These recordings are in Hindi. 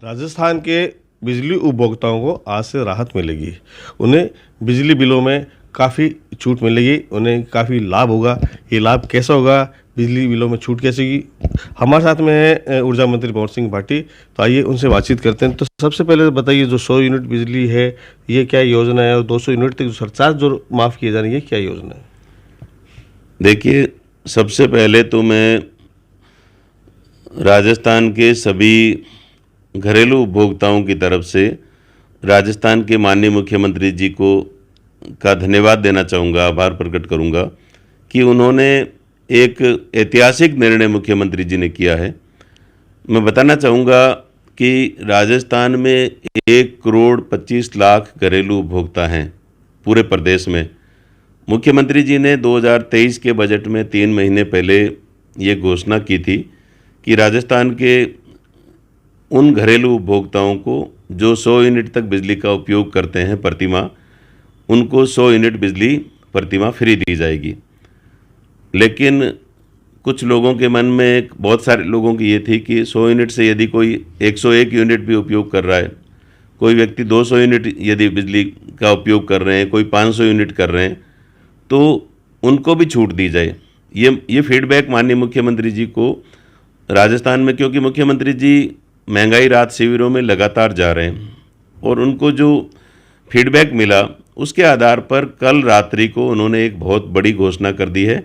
राजस्थान के बिजली उपभोक्ताओं को आज से राहत मिलेगी। उन्हें बिजली बिलों में काफ़ी छूट मिलेगी, उन्हें काफ़ी लाभ होगा। ये लाभ कैसा होगा, बिजली बिलों में छूट कैसे होगी? हमारे साथ में है ऊर्जा मंत्री भंवर सिंह भाटी। तो आइए उनसे बातचीत करते हैं। तो सबसे पहले बताइए, जो 100 यूनिट बिजली है, ये क्या योजना है? और 200 यूनिट तक जो सरचार्ज जो माफ़ किए जा रही है, क्या योजना है? देखिए, सबसे पहले तो मैं राजस्थान के सभी घरेलू उपभोक्ताओं की तरफ से राजस्थान के माननीय मुख्यमंत्री जी को का धन्यवाद देना चाहूँगा, आभार प्रकट करूँगा कि उन्होंने एक ऐतिहासिक निर्णय मुख्यमंत्री जी ने किया है। मैं बताना चाहूँगा कि राजस्थान में 1,25,00,000 घरेलू उपभोक्ता हैं पूरे प्रदेश में। मुख्यमंत्री जी ने 2023 के बजट में 3 महीने पहले ये घोषणा की थी कि राजस्थान के उन घरेलू उपभोक्ताओं को जो 100 यूनिट तक बिजली का उपयोग करते हैं प्रतिमाह, उनको 100 यूनिट बिजली प्रतिमाह फ्री दी जाएगी। लेकिन कुछ लोगों के मन में, बहुत सारे लोगों की ये थी कि 100 यूनिट से यदि कोई 101 यूनिट भी उपयोग कर रहा है, कोई व्यक्ति 200 यूनिट यदि बिजली का उपयोग कर रहे हैं, कोई 500 यूनिट कर रहे हैं, तो उनको भी छूट दी जाए। ये फीडबैक माननीय मुख्यमंत्री जी को राजस्थान में, क्योंकि मुख्यमंत्री जी महंगाई राहत शिविरों में लगातार जा रहे हैं और उनको जो फीडबैक मिला उसके आधार पर कल रात्रि को उन्होंने एक बहुत बड़ी घोषणा कर दी है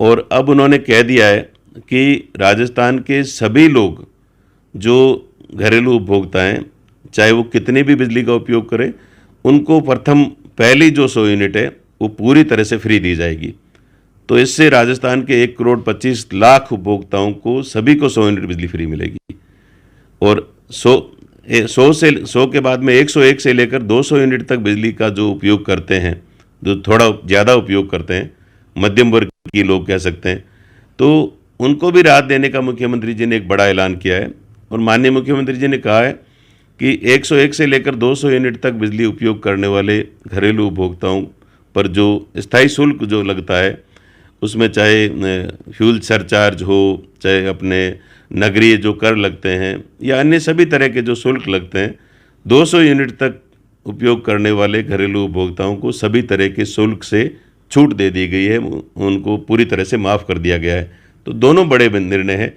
और अब उन्होंने कह दिया है कि राजस्थान के सभी लोग जो घरेलू उपभोक्ता हैं, चाहे वो कितनी भी बिजली का उपयोग करें, उनको पहली जो 100 यूनिट है वो पूरी तरह से फ्री दी जाएगी। तो इससे राजस्थान के 1,25,00,000 उपभोक्ताओं को सभी को 100 यूनिट बिजली फ्री मिलेगी। और 100 के बाद में 101 से लेकर 200 यूनिट तक बिजली का जो उपयोग करते हैं, जो थोड़ा ज़्यादा उपयोग करते हैं, मध्यम वर्ग के लोग कह सकते हैं, तो उनको भी राहत देने का मुख्यमंत्री जी ने एक बड़ा ऐलान किया है। और माननीय मुख्यमंत्री जी ने कहा है कि 101 से लेकर 200 यूनिट तक बिजली उपयोग करने वाले घरेलू उपभोक्ताओं पर जो स्थायी शुल्क जो लगता है, उसमें चाहे फ्यूल सरचार्ज हो, चाहे अपने नगरीय जो कर लगते हैं या अन्य सभी तरह के जो शुल्क लगते हैं, 200 यूनिट तक उपयोग करने वाले घरेलू उपभोक्ताओं को सभी तरह के शुल्क से छूट दे दी गई है, उनको पूरी तरह से माफ़ कर दिया गया है। तो दोनों बड़े निर्णय हैं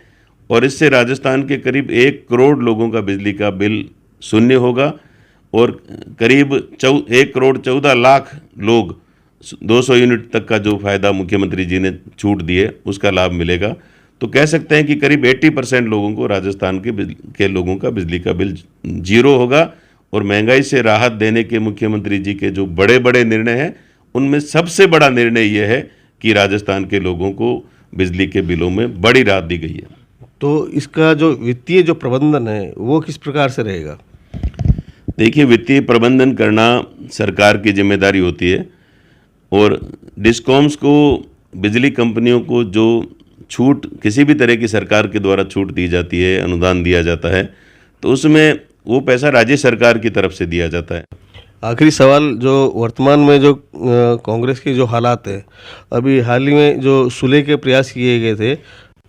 और इससे राजस्थान के करीब 1 करोड़ लोगों का बिजली का बिल शून्य होगा और करीब 1,14,00,000 लोग 200 यूनिट तक का जो फ़ायदा मुख्यमंत्री जी ने छूट दी है उसका लाभ मिलेगा। तो कह सकते हैं कि करीब 80% लोगों को राजस्थान के लोगों का बिजली का बिल जीरो होगा। और महंगाई से राहत देने के मुख्यमंत्री जी के जो बड़े बड़े निर्णय हैं, उनमें सबसे बड़ा निर्णय ये है कि राजस्थान के लोगों को बिजली के बिलों में बड़ी राहत दी गई है। तो इसका जो वित्तीय जो प्रबंधन है वो किस प्रकार से रहेगा? देखिए, वित्तीय प्रबंधन करना सरकार की जिम्मेदारी होती है और डिस्कॉम्स को, बिजली कंपनियों को जो छूट, किसी भी तरह की सरकार के द्वारा छूट दी जाती है, अनुदान दिया जाता है, तो उसमें वो पैसा राज्य सरकार की तरफ से दिया जाता है। आखिरी सवाल, जो वर्तमान में जो कांग्रेस के जो हालात है, अभी हाल ही में जो सुलह के प्रयास किए गए थे,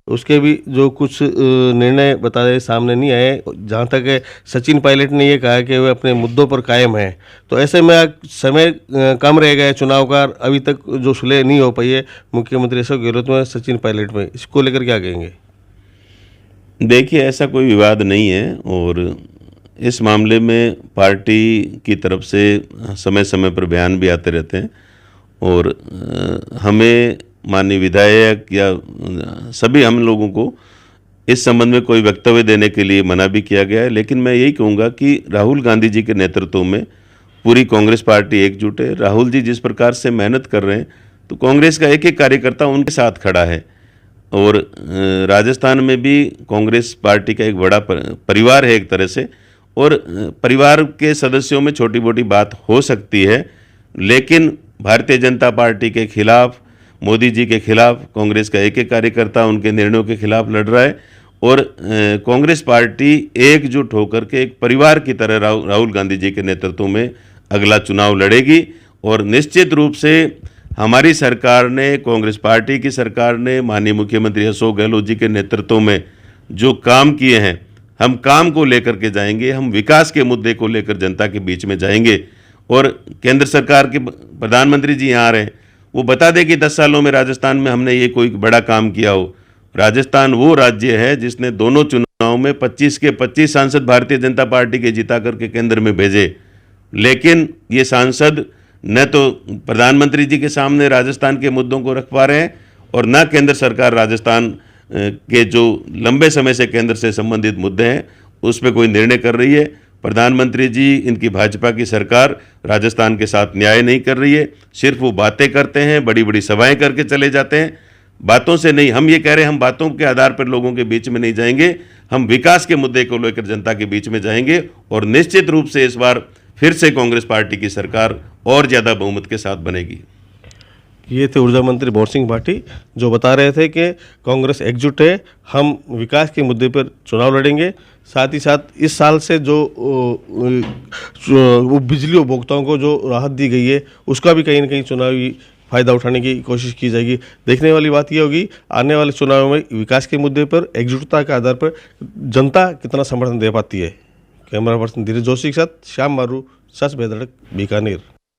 उसके भी जो कुछ निर्णय बताए सामने नहीं आए। जहाँ तक है, सचिन पायलट ने ये कहा कि वे अपने मुद्दों पर कायम हैं। तो ऐसे में समय कम रह गया है चुनाव का, अभी तक जो सुलह नहीं हो पाई है मुख्यमंत्री अशोक गहलोत में, सचिन पायलट में, इसको लेकर क्या कहेंगे? देखिए, ऐसा कोई विवाद नहीं है और इस मामले में पार्टी की तरफ से समय समय पर बयान भी आते रहते हैं और हमें माननीय विधायक या सभी हम लोगों को इस संबंध में कोई वक्तव्य देने के लिए मना भी किया गया है। लेकिन मैं यही कहूँगा कि राहुल गांधी जी के नेतृत्व में पूरी कांग्रेस पार्टी एकजुट है। राहुल जी जिस प्रकार से मेहनत कर रहे हैं, तो कांग्रेस का एक एक कार्यकर्ता उनके साथ खड़ा है और राजस्थान में भी कांग्रेस पार्टी का एक बड़ा परिवार है एक तरह से। और परिवार के सदस्यों में छोटी मोटी बात हो सकती है, लेकिन भारतीय जनता पार्टी के खिलाफ, मोदी जी के खिलाफ कांग्रेस का एक एक कार्यकर्ता उनके निर्णयों के खिलाफ लड़ रहा है और कांग्रेस पार्टी एकजुट होकर के एक परिवार की तरह राहुल गांधी जी के नेतृत्व में अगला चुनाव लड़ेगी। और निश्चित रूप से हमारी सरकार ने, कांग्रेस पार्टी की सरकार ने माननीय मुख्यमंत्री अशोक गहलोत जी के नेतृत्व में जो काम किए हैं, हम काम को लेकर के जाएंगे, हम विकास के मुद्दे को लेकर जनता के बीच में जाएंगे। और केंद्र सरकार के प्रधानमंत्री जी यहाँ आ रहे हैं, वो बता दें कि 10 सालों में राजस्थान में हमने ये कोई बड़ा काम किया हो। राजस्थान वो राज्य है जिसने दोनों चुनाव में 25 के 25 सांसद भारतीय जनता पार्टी के जिता करके केंद्र में भेजे, लेकिन ये सांसद न तो प्रधानमंत्री जी के सामने राजस्थान के मुद्दों को रख पा रहे हैं और न केंद्र सरकार राजस्थान के जो लंबे समय से केंद्र से संबंधित मुद्दे हैं उस पर कोई निर्णय कर रही है। प्रधानमंत्री जी, इनकी भाजपा की सरकार राजस्थान के साथ न्याय नहीं कर रही है, सिर्फ वो बातें करते हैं, बड़ी बड़ी सभाएं करके चले जाते हैं, बातों से नहीं। हम ये कह रहे हैं, हम बातों के आधार पर लोगों के बीच में नहीं जाएंगे, हम विकास के मुद्दे को लेकर जनता के बीच में जाएंगे और निश्चित रूप से इस बार फिर से कांग्रेस पार्टी की सरकार और ज़्यादा बहुमत के साथ बनेगी। ये थे ऊर्जा मंत्री भंवर सिंह भाटी, जो बता रहे थे कि कांग्रेस एकजुट है, हम विकास के मुद्दे पर चुनाव लड़ेंगे। साथ ही साथ इस साल से जो वो बिजली उपभोक्ताओं को जो राहत दी गई है उसका भी कहीं ना कहीं चुनावी फ़ायदा उठाने की कोशिश की जाएगी। देखने वाली बात यह होगी आने वाले चुनाव में विकास के मुद्दे पर एकजुटता के आधार पर जनता कितना समर्थन दे पाती है। कैमरा पर्सन धीरज जोशी के साथ श्याम मारू, सच बेधड़क, बीकानेर।